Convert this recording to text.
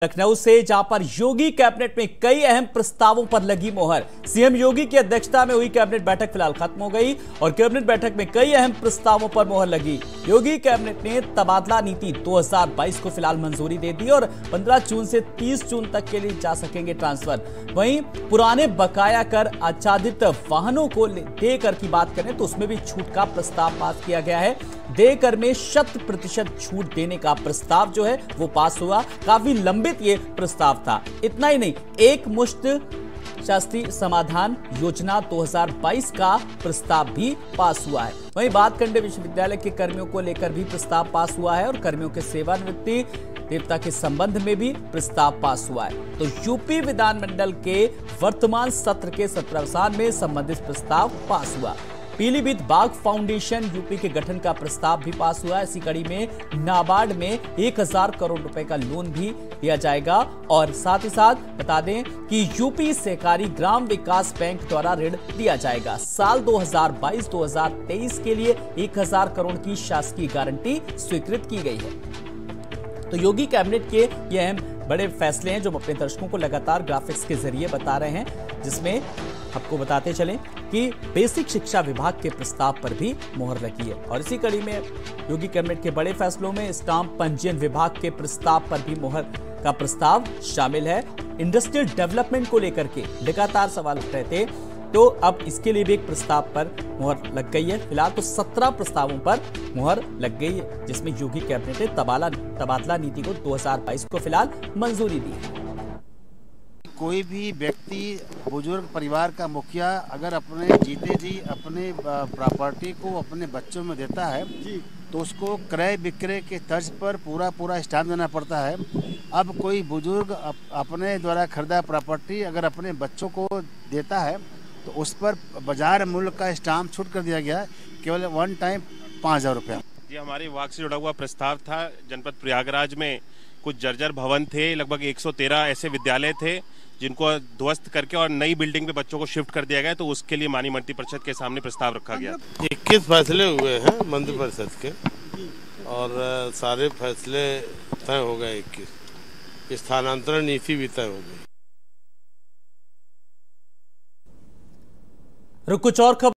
लखनऊ से जहां पर योगी कैबिनेट में कई अहम प्रस्तावों पर लगी मोहर। सीएम योगी की अध्यक्षता में हुई कैबिनेट बैठक फिलहाल खत्म हो गई और कैबिनेट बैठक में कई अहम प्रस्तावों पर मोहर लगी। योगी कैबिनेट ने तबादला नीति 2022 को फिलहाल मंजूरी दे दी और 15 जून से 30 जून तक के लिए जा सकेंगे ट्रांसफर। वहीं पुराने बकाया कर आच्छादित वाहनों को देकर की बात करें तो उसमें भी छूट का प्रस्ताव पास किया गया है। देकर में 100% छूट देने का प्रस्ताव जो है वो पास हुआ। काफी लंबित ये प्रस्ताव था। इतना ही नहीं, एक मुश्त शास्त्रीय समाधान योजना 2022 का प्रस्ताव भी पास हुआ है। वहीं बातखंडे विश्वविद्यालय के कर्मियों को लेकर भी प्रस्ताव पास हुआ है और कर्मियों के सेवानिवृत्ति देवता के संबंध में भी प्रस्ताव पास हुआ है। तो यूपी विधानमंडल के वर्तमान सत्र के सत्रावसान में संबंधित प्रस्ताव पास हुआ। पीलीभीत बाघ फाउंडेशन यूपी के गठन का प्रस्ताव भी पास हुआ। इसी कड़ी में नाबार्ड में 1000 करोड़ रुपए का लोन भी दिया जाएगा और साथ ही साथ बता दें कि यूपी सहकारी ग्राम विकास बैंक द्वारा ऋण दिया जाएगा। साल 2022-2023 के लिए 1000 करोड़ की शासकीय गारंटी स्वीकृत की गई है। तो योगी कैबिनेट के ये अहम बड़े फैसले हैं जो हम अपने दर्शकों को लगातार ग्राफिक्स के जरिए बता रहे हैं, जिसमें आपको बताते चलें कि बेसिक शिक्षा विभाग के प्रस्ताव पर भी मोहर लगी है। और इसी कड़ी में योगी कैबिनेट के बड़े फैसलों में स्टाम्प पंजीयन विभाग के प्रस्ताव पर भी मोहर का प्रस्ताव शामिल है। इंडस्ट्रियल डेवलपमेंट को लेकर के लगातार सवाल उठ रहे थे, तो अब इसके लिए भी एक प्रस्ताव पर मोहर लग गई है। फिलहाल तो 17 प्रस्तावों पर मोहर लग गई है, जिसमें योगी कैबिनेट ने तबादला नीति को 2022 को फिलहाल मंजूरी दी है। कोई भी व्यक्ति बुजुर्ग परिवार का मुखिया अगर अपने जीते जी अपने प्रॉपर्टी को अपने बच्चों में देता है तो उसको क्रय विक्रय के तर्ज पर पूरा स्टाम्प देना पड़ता है। अब कोई बुजुर्ग अपने द्वारा खरीदा प्रॉपर्टी अगर अपने बच्चों को देता है तो उस पर बाजार मूल्य का स्टाम्प छूट कर दिया गया है, केवल वन टाइम 5000 रुपया। ये हमारे विभाग से जुड़ा हुआ प्रस्ताव था। जनपद प्रयागराज में कुछ जर्जर भवन थे, लगभग 113 ऐसे विद्यालय थे जिनको ध्वस्त करके और नई बिल्डिंग में बच्चों को शिफ्ट कर दिया गया, तो उसके लिए माननीय मंत्री परिषद के सामने प्रस्ताव रखा गया। 21 फैसले हुए हैं मंत्री परिषद के और सारे फैसले तय हो गए। 21 स्थानांतरण नीति भी तय हो गई। कुछ और खबर